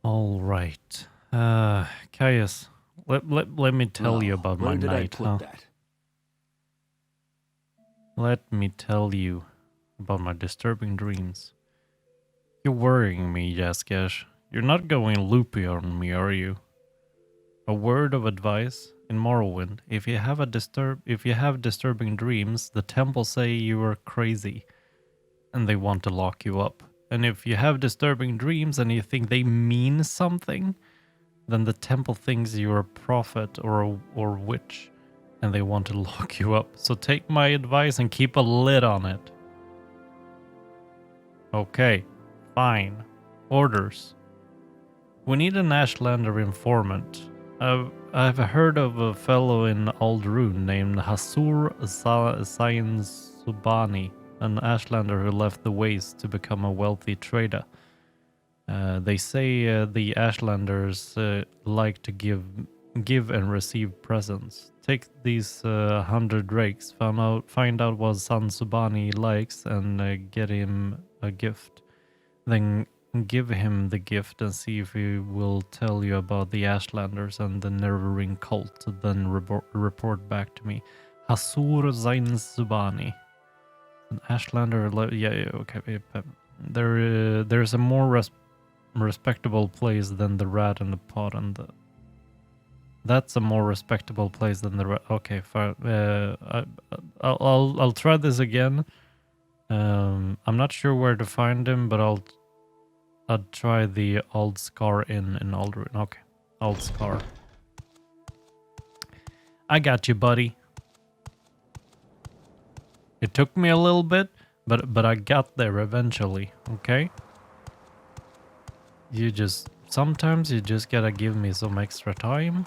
All right. Caius, let me tell you about my Where did I night, put huh? that? Let me tell you about my disturbing dreams. You're worrying me, Jaskash. You're not going loopy on me, are you? A word of advice: in Morrowind, if you have disturbing dreams, the temple say you are crazy and they want to lock you up. And if you have disturbing dreams and you think they mean something, then the temple thinks you're a prophet or witch and they want to lock you up. So take my advice and keep a lid on it. Okay, fine. Orders. We need an Ashlander informant. I've heard of a fellow in Aldrune named Hasur Subani, an Ashlander who left the waste to become a wealthy trader. They say the Ashlanders like to give and receive presents. Take these 100 drakes, find out what San Subani likes, and get him a gift. Then give him the gift and see if he will tell you about the Ashlanders and the Nervering cult. Then report back to me. Hasur Zain Subani. An Ashlander. Yeah, okay. There's a more respectable place than the rat in the pot and the. That's a more respectable place than the rat. Okay, fine. I'll try this again. I'm not sure where to find him, but I'll try the Old Scar Inn in Aldrin. Okay, Old Scar. I got you, buddy. It took me a little bit, but I got there eventually. Okay. Sometimes you just gotta give me some extra time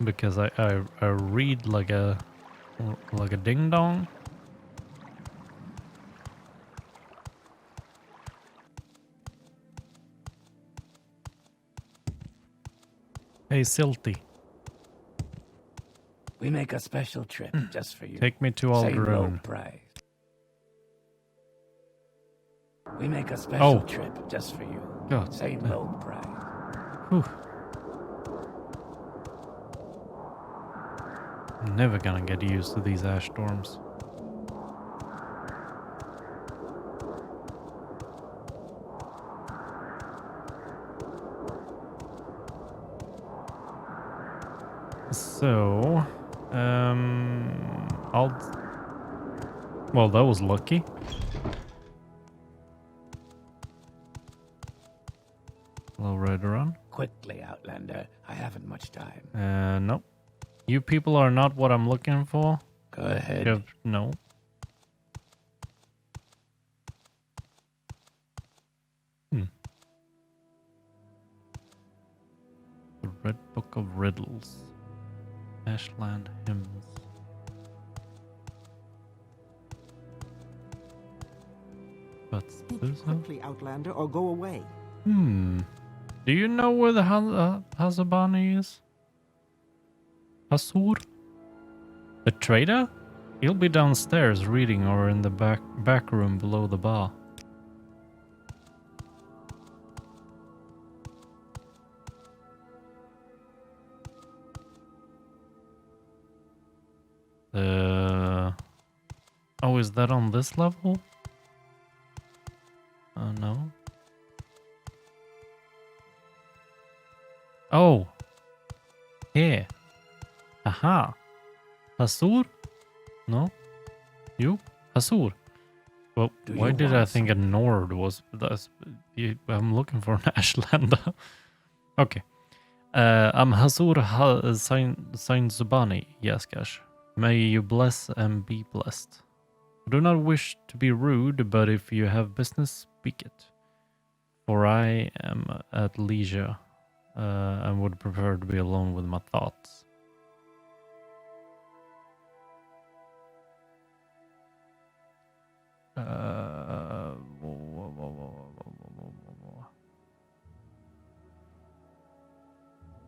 because I read like a ding dong. Hey, Silty. We make a special trip just for you. Take me to Same low Alderone. price. We make a special trip just for you. God. Same low price. Whew. I'm never gonna get used to these ash storms. So, well, that was lucky. Hello, Redrun. Quickly, Outlander. I haven't much time. Nope. You people are not what I'm looking for. Go ahead. No. The Red Book of Riddles. Ashland Hymns. But there's no... Quickly, Outlander, or go away. Do you know where the Hazabani is? Hasur? The trader? He'll be downstairs reading or in the back room below the bar. Oh, is that on this level? No. Oh. Here. Aha. Hasur? No? You? Hasur? Well, why did I think a Nord was... I'm looking for an Ashlander. Okay. I'm Hasur Sain Zubani, Yaskash. May you bless and be blessed. I do not wish to be rude, but if you have business, speak it. For I am at leisure and would prefer to be alone with my thoughts.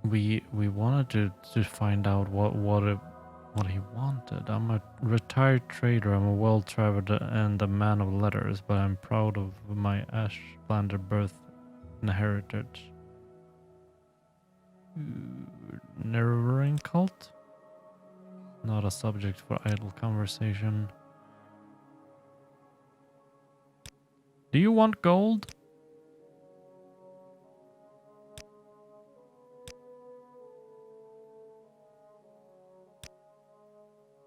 We wanted to find out what he wanted. I'm a retired trader. I'm a well-traveled and a man of letters, but I'm proud of my Ashplander birth inherited. Nervering cult? Not a subject for idle conversation. Do you want gold?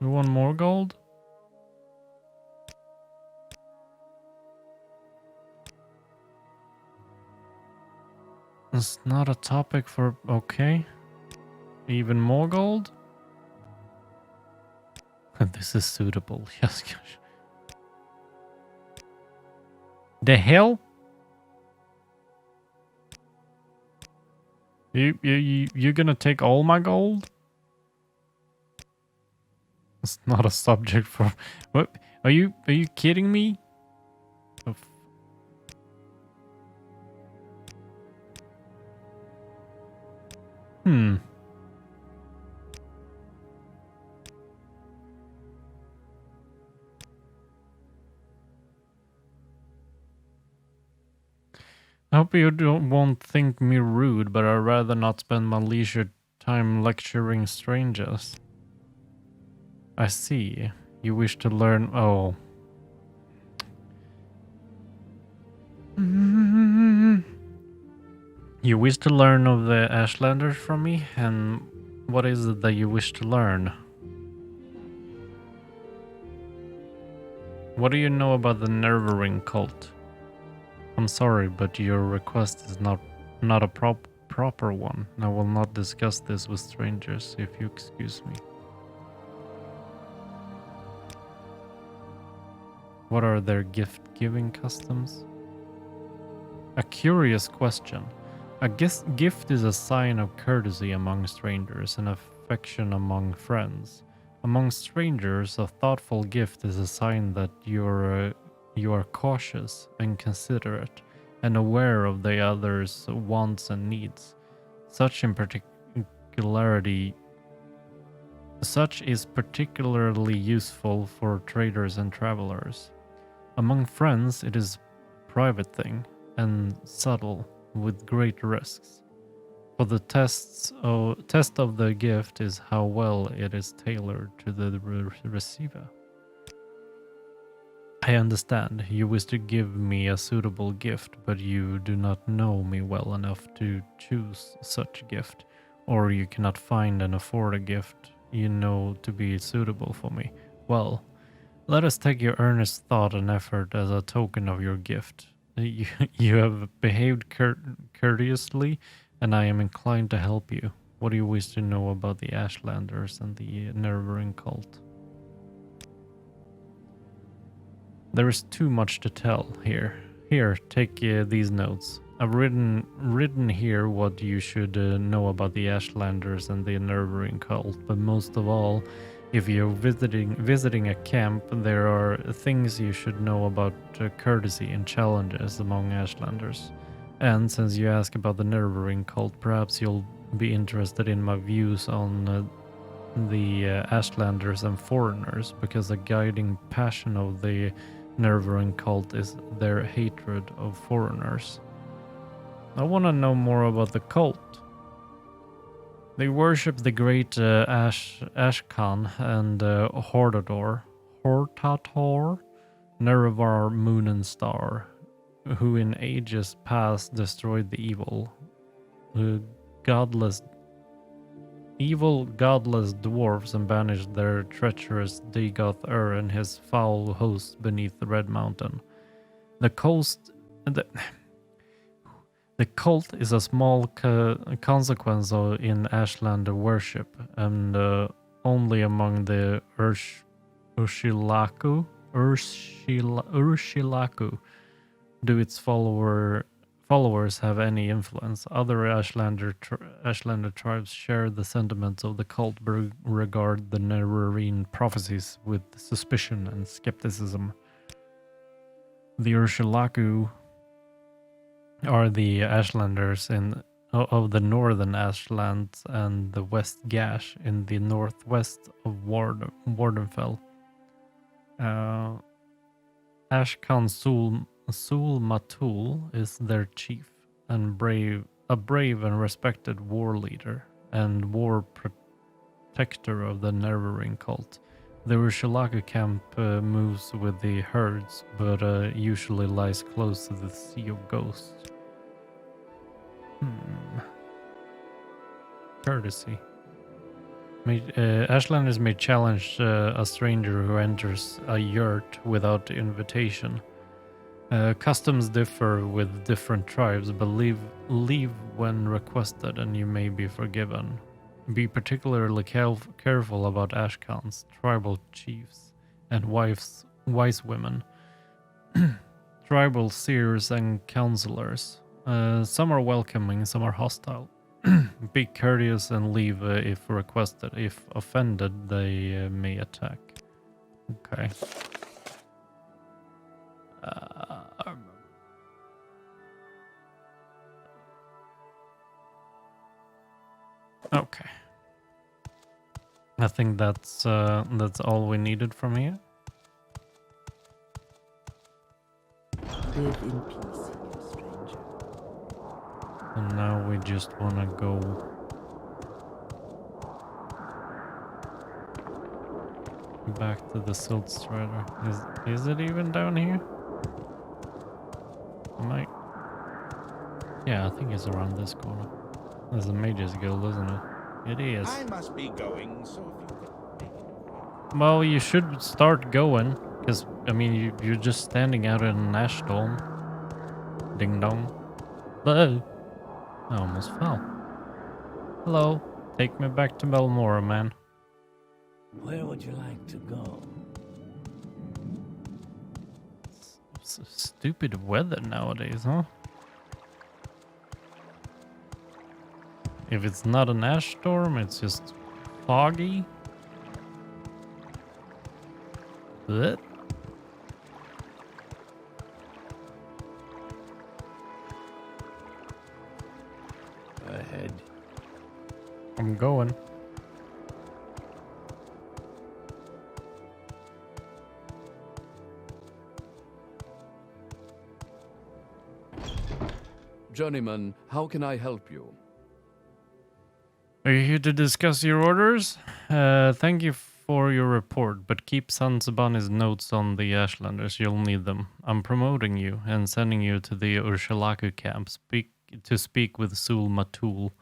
You want more gold? It's not a topic for... Okay. Even more gold? This is suitable. Yes. The hell? You gonna take all my gold? It's not a subject for... What? Are you kidding me? Hmm. I hope you won't think me rude, but I'd rather not spend my leisure time lecturing strangers. I see. You wish to learn... Oh. You wish to learn of the Ashlanders from me? And what is it that you wish to learn? What do you know about the Nervering cult? I'm sorry, but your request is not a proper one. I will not discuss this with strangers, if you excuse me. What are their gift-giving customs? A curious question. A gift is a sign of courtesy among strangers and affection among friends. Among strangers, a thoughtful gift is a sign that you are cautious and considerate and aware of the other's wants and needs. Such is particularly useful for traders and travelers. Among friends, it is a private thing and subtle, with great risks. For the test of the gift is how well it is tailored to the receiver. I understand. You wish to give me a suitable gift, but you do not know me well enough to choose such gift, or you cannot find and afford a gift you know to be suitable for me. Well, let us take your earnest thought and effort as a token of your gift. You have behaved courteously, and I am inclined to help you. What do you wish to know about the Ashlanders and the Nervering cult? There is too much to tell here. Here, take these notes. I've written here what you should know about the Ashlanders and the Nervering cult, but most of all, if you're visiting a camp, there are things you should know about courtesy and challenges among Ashlanders. And since you ask about the Nervering cult, perhaps you'll be interested in my views on the Ashlanders and foreigners, because a guiding passion of the Nervering cult is their hatred of foreigners. I want to know more about the cult. They worship the great Ashkan and Hortator, Nerevar, Moon and Star, who in ages past destroyed the evil godless dwarves and banished their treacherous Dagoth and his foul host beneath the Red Mountain. The cult is a small consequence in Ashlander worship, and only among the Urshilaku do its followers have any influence. Other Ashlander tribes share the sentiments of the cult, but regard the Nerarine prophecies with suspicion and skepticism. The Urshilaku are the Ashlanders of the northern Ashlands and the West Gash in the northwest of Wardenfell. Ashkan Sul Matul is their chief. a brave and respected war leader and war protector of the Neverring cult. The Urshalaka camp moves with the herds, but usually lies close to the Sea of Ghosts. Courtesy. Ashlanders may challenge a stranger who enters a yurt without invitation. Customs differ with different tribes, but leave when requested and you may be forgiven. Be particularly careful about Ashkans, tribal chiefs, and wise women, tribal seers and counselors. Some are welcoming, some are hostile. Be courteous and leave if requested. If offended, they may attack. Okay. Okay. I think that's all we needed from here. Live in peace here, stranger. And now we just want to go back to the Silt Strider. Is it even down here? Yeah, I think it's around this corner. There's a Mage's Guild, isn't it? It is. I must be going, so if you could make it. Well, you should start going, because, I mean, you're just standing out in an ash storm. Ding dong. Hello. I almost fell. Hello. Take me back to Belmora, man. Where would you like to go? Stupid weather nowadays, huh? If it's not an ash storm, it's just foggy. Blech. Ahead. I'm going. Journeyman, how can I help you? Are you here to discuss your orders? Thank you for your report, but keep Sansabani's notes on the Ashlanders. You'll need them. I'm promoting you and sending you to the Urshalaka camp to speak with Sul Matul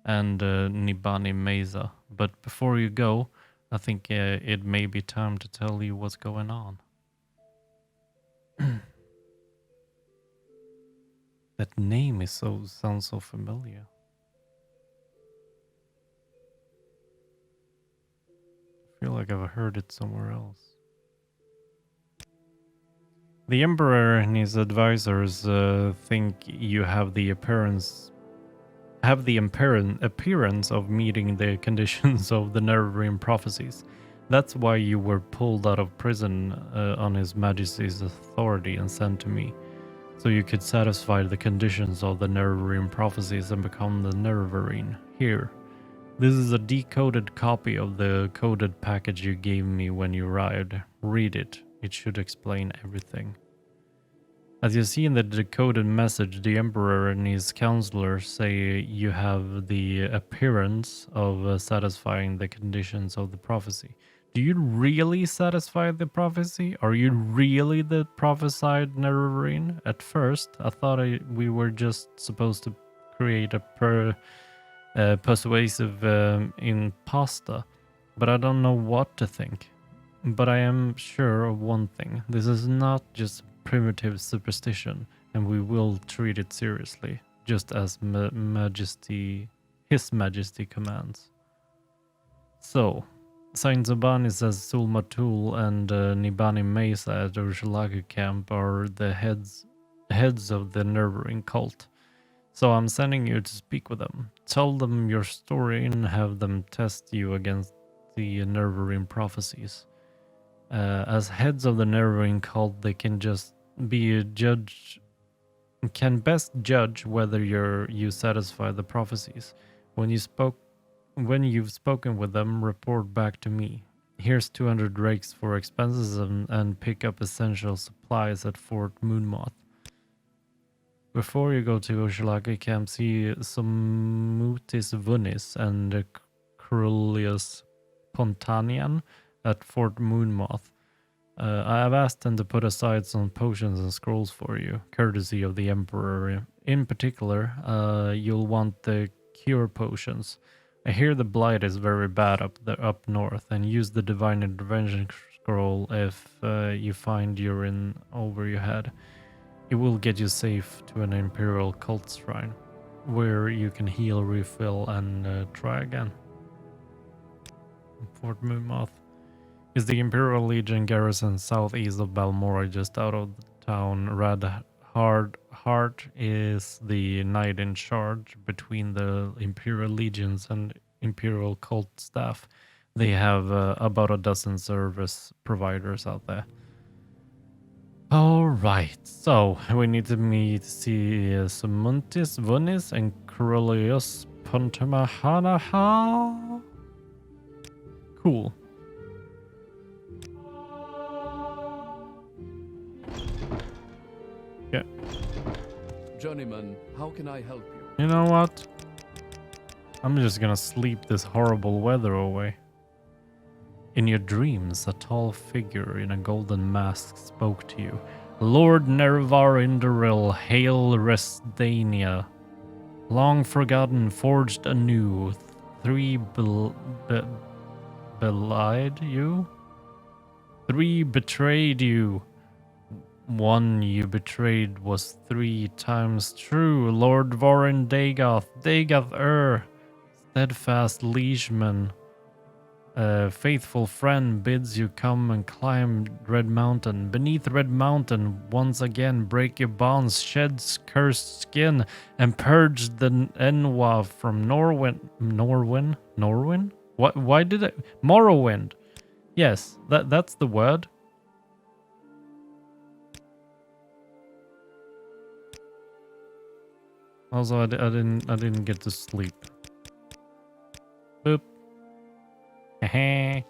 and Nibani Meza. But before you go, I think it may be time to tell you what's going on. That name sounds so familiar. I feel like I've heard it somewhere else. The Emperor and his advisors think you have the appearance of meeting the conditions of the Nevergreen prophecies. That's why you were pulled out of prison on His Majesty's authority and sent to me, so you could satisfy the conditions of the Nevergreen prophecies and become the Nevergreen. Here. This is a decoded copy of the coded package you gave me when you arrived. Read it. It should explain everything. As you see in the decoded message, the Emperor and his counselors say you have the appearance of satisfying the conditions of the prophecy. Do you really satisfy the prophecy? Are you really the prophesied Nevergreen? At first, I thought we were just supposed to create a persuasive imposter, but I don't know what to think. But I am sure of one thing. This is not just primitive superstition, and we will treat it seriously, just as His Majesty commands. So, Saint Zabani says Sulmatul and Nibani Mesa at Urshalaka camp are the heads of the Nevergreen cult. So I'm sending you to speak with them. Tell them your story and have them test you against the Nevergreen prophecies. As heads of the Nevergreen cult, they can just be a judge, can best judge whether you satisfy the prophecies. When you've spoken with them, report back to me. Here's 200 rakes for expenses and pick up essential supplies at Fort Moonmoth. Before you go to Oshalaka Camp, see Summutis Vunis and Crulius Pontanian at Fort Moonmoth. I have asked them to put aside some potions and scrolls for you, courtesy of the Emperor. In particular, you'll want the cure potions. I hear the blight is very bad up north, and use the divine intervention scroll if you find you're in over your head. It will get you safe to an Imperial cult shrine, where you can heal, refill, and try again. Fort Moonmoth is the Imperial Legion garrison southeast of Balmora, just out of the town. Heart is the knight in charge between the Imperial Legions and Imperial cult staff. They have about a dozen service providers out there. All right, so we need to see Sumuntis Vunis and Corellius Pontamahanaha. Cool. Yeah. Journeyman, how can I help you? You know what? I'm just gonna sleep this horrible weather away. In your dreams, a tall figure in a golden mask spoke to you. Lord Nervar Indoril, hail Restania. Long forgotten, forged anew. Three belied you? Three betrayed you. One you betrayed was 3 times true. Lord Vorin Dagoth, steadfast liegeman. Faithful friend bids you come and climb Red Mountain. Beneath Red Mountain, once again, break your bonds, shed cursed skin, and purge the Enwa from Norwin? What? Why did it? Morrowind. Yes, that's the word. Also, I didn't get to sleep. Boop. Heh.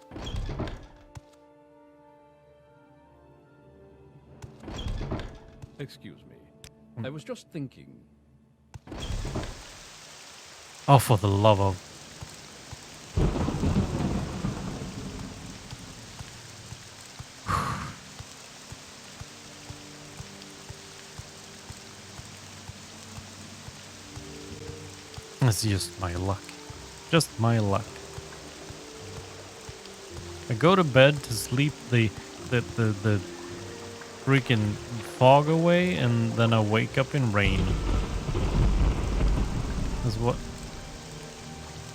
Excuse me. I was just thinking. Oh, for the love of. It's just my luck. Just my luck. I go to bed to sleep the freaking fog away, and then I wake up in rain. That's what.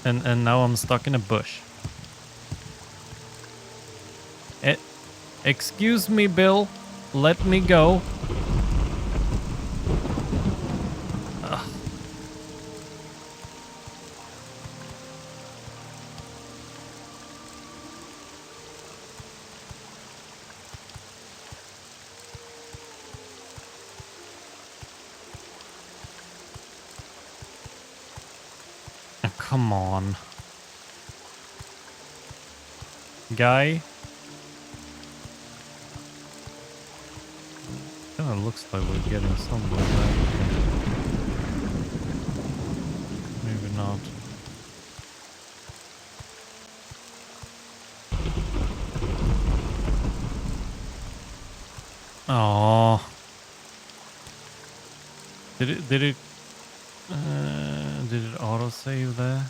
And now I'm stuck in a bush. Excuse me, Bill. Let me go. Ugh. Oh, come on. Guy? Kinda looks like we're getting somewhere back here. Maybe not. Oh. Did it did it autosave there?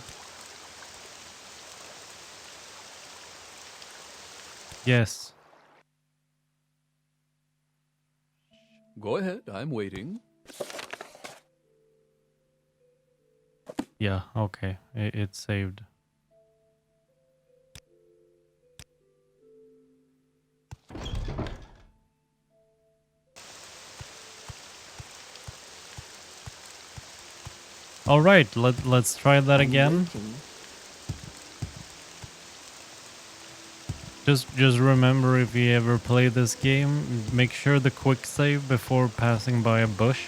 Yes. Go ahead, I'm waiting. Yeah, okay. It saved. All right, let's try that again. Just remember, if you ever play this game, make sure the quick save before passing by a bush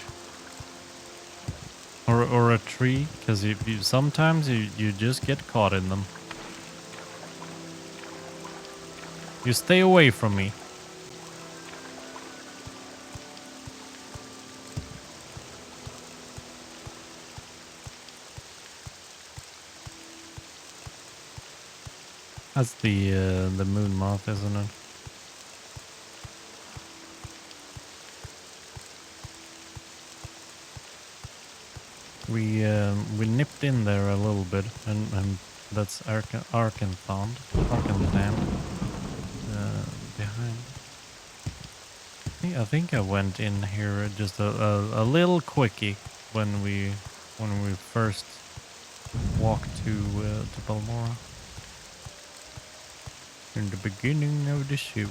or a tree, because sometimes you just get caught in them. You stay away from me. That's the moon moth, isn't it? We nipped in there a little bit, and that's Arkenthand behind. I think I went in here just a little quickie when we first walked to Balmora in the beginning of the series.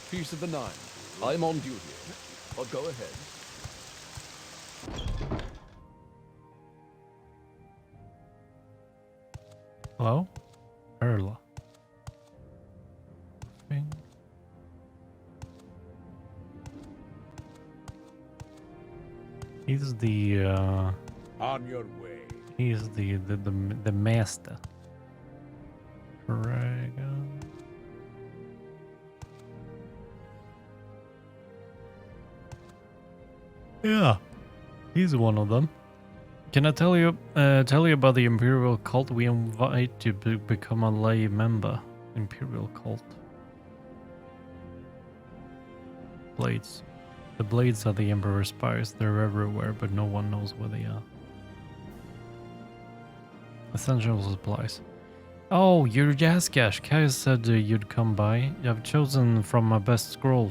Piece of the nine. I'm on duty. But go ahead. Hello, Erla. Thing. He's the On your way. he's the master. Dragon. Yeah, he's one of them. Can I tell you about the Imperial cult? We invite you to become a lay member. Imperial cult. Blades. The blades are the Emperor's spies. They're everywhere, but no one knows where they are. Essential supplies. Oh, you're Jaskash. Kai said you'd come by. I've chosen from my best scroll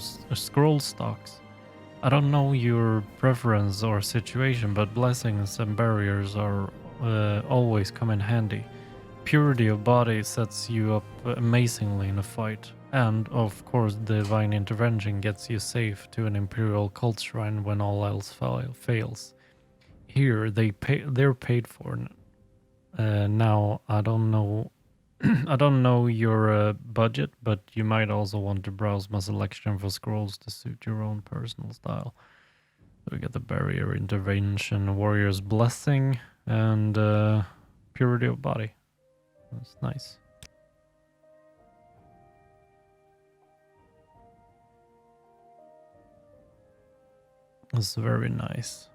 stocks. I don't know your preference or situation, but blessings and barriers are always come in handy. Purity of body sets you up amazingly in a fight, and of course divine intervention gets you safe to an imperial cult shrine when all else fails. Here they're paid for. Now I don't know I don't know your budget, but you might also want to browse my selection for scrolls to suit your own personal style. So we get the barrier intervention, warrior's blessing, and purity of body. That's nice. That's very nice.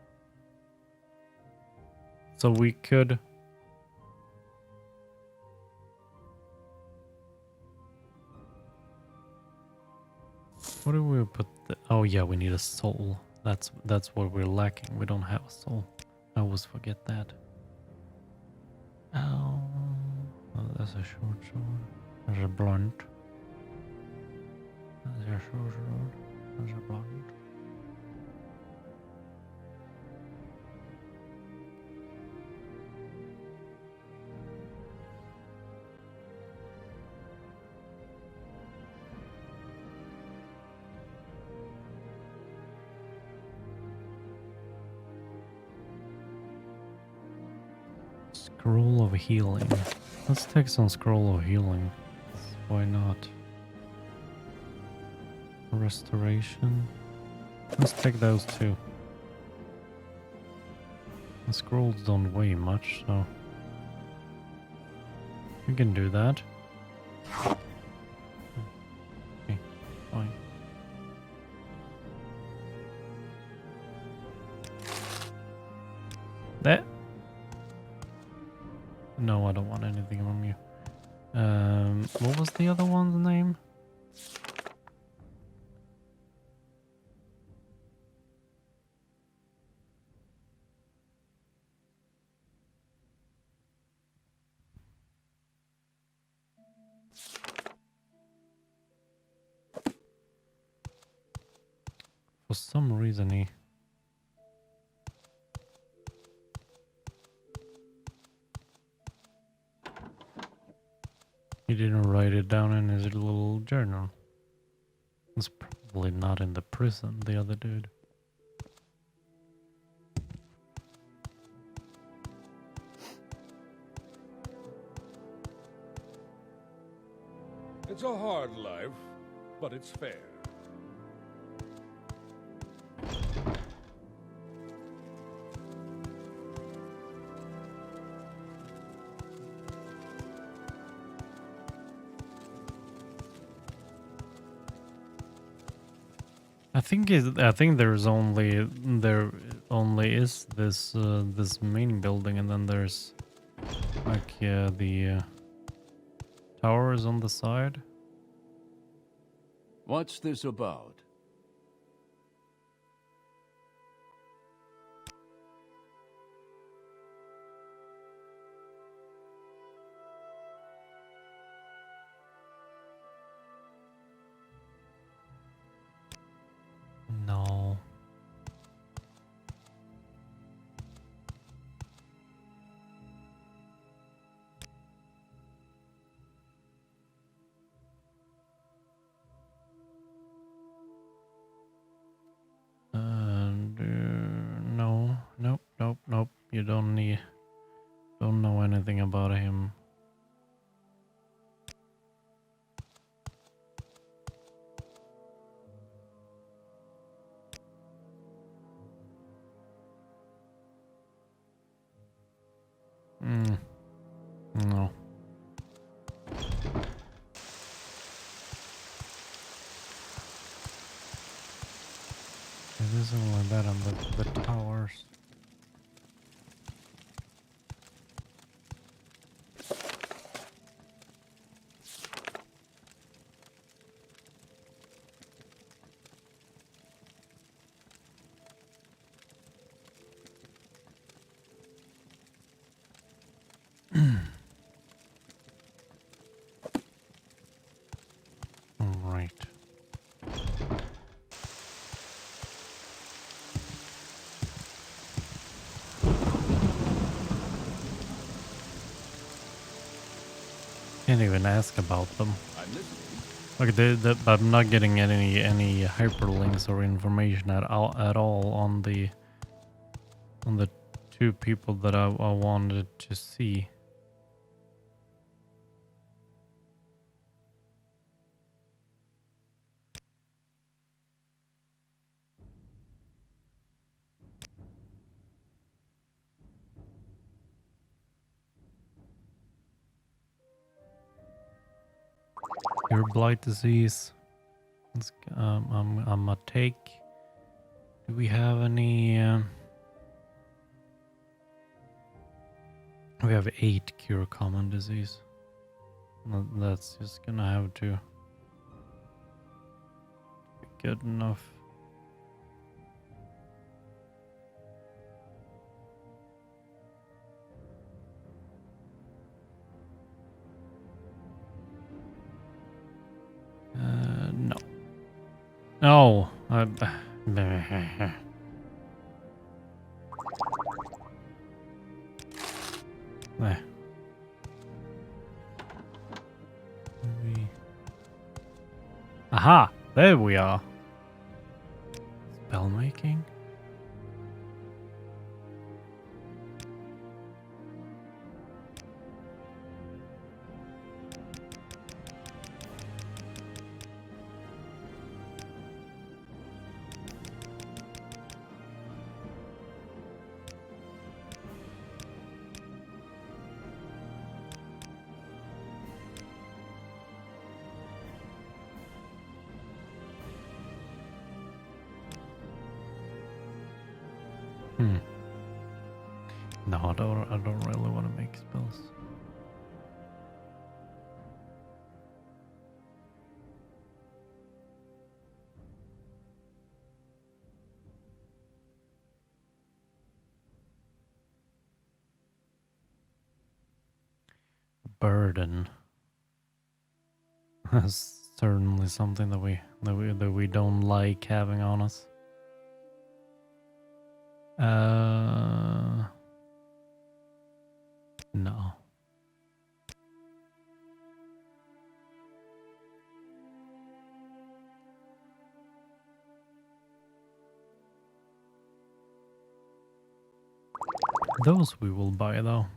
So we could. What do we put? Oh yeah, we need a soul. That's what we're lacking. We don't have a soul. I always forget that. Oh, that's a short sword. There's a blunt. There's a short sword. There's a blunt. Scroll of healing. Let's take some scroll of healing. Why not? Restoration. Let's take those too. The scrolls don't weigh much, so we can do that. Okay, fine. That. No, I don't want anything from you. What was the other one's name? For some reason he didn't write it down in his little journal. It's probably not in the prison, the other dude. It's a hard life, but it's fair. I think there only is this this main building, and then there's like the towers on the side. What's this about? No. And no, nope, nope, nope. You don't know anything about him. No. It isn't like that on the towers. Right. Can't even ask about them. I'm listening. Like I'm not getting any hyperlinks or information at all on the two people that I wanted to see. Your blight disease. I'm a take. Do we have any? We have 8 cure common disease. That's just gonna have to be good enough. No. No. There. Aha! There we are. Spell making? No, I don't really want to make spells. Burden. That's certainly something that we don't like having on us. No. Those we will buy though.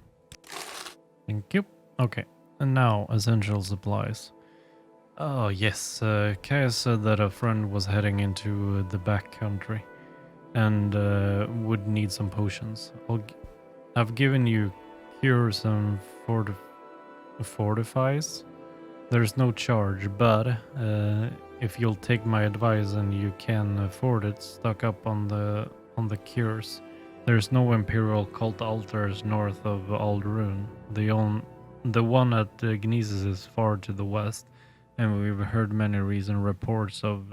Thank you. Okay, and now essential supplies. Oh yes, Kaya said that a friend was heading into the back country and would need some potions. I've given you cures and fortifies. There's no charge, but if you'll take my advice and you can afford it, stock up on the cures. There's no imperial cult altars north of Alderun. The one at Gnesis is far to the west, and we've heard many recent reports of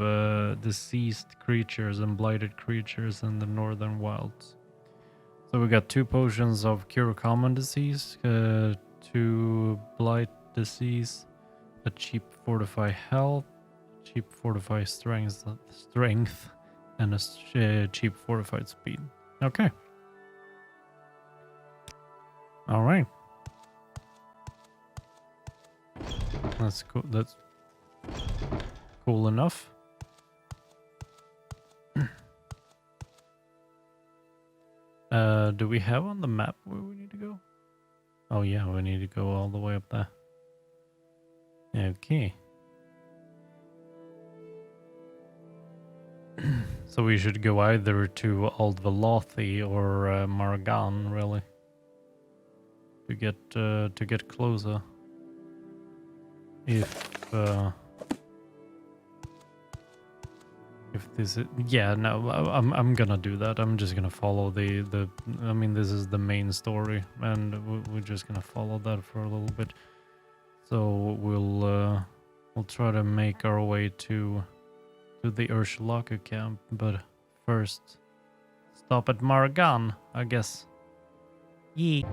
deceased creatures and blighted creatures in the northern wilds. So we got 2 potions of cure common disease, 2 blight disease, a cheap fortify health, cheap fortify strength, and a cheap fortified speed. Okay. All right. That's cool. That's cool enough. Do we have on the map where we need to go? Oh yeah, we need to go all the way up there. Okay. So we should go either to Old Velothi or Margan, really, to get closer. If this is, yeah, no, I'm gonna do that. I'm just gonna follow the. I mean, this is the main story, and we're just gonna follow that for a little bit. So we'll try to make our way to the Ursulaku camp, but first stop at Margan, I guess. Yeah.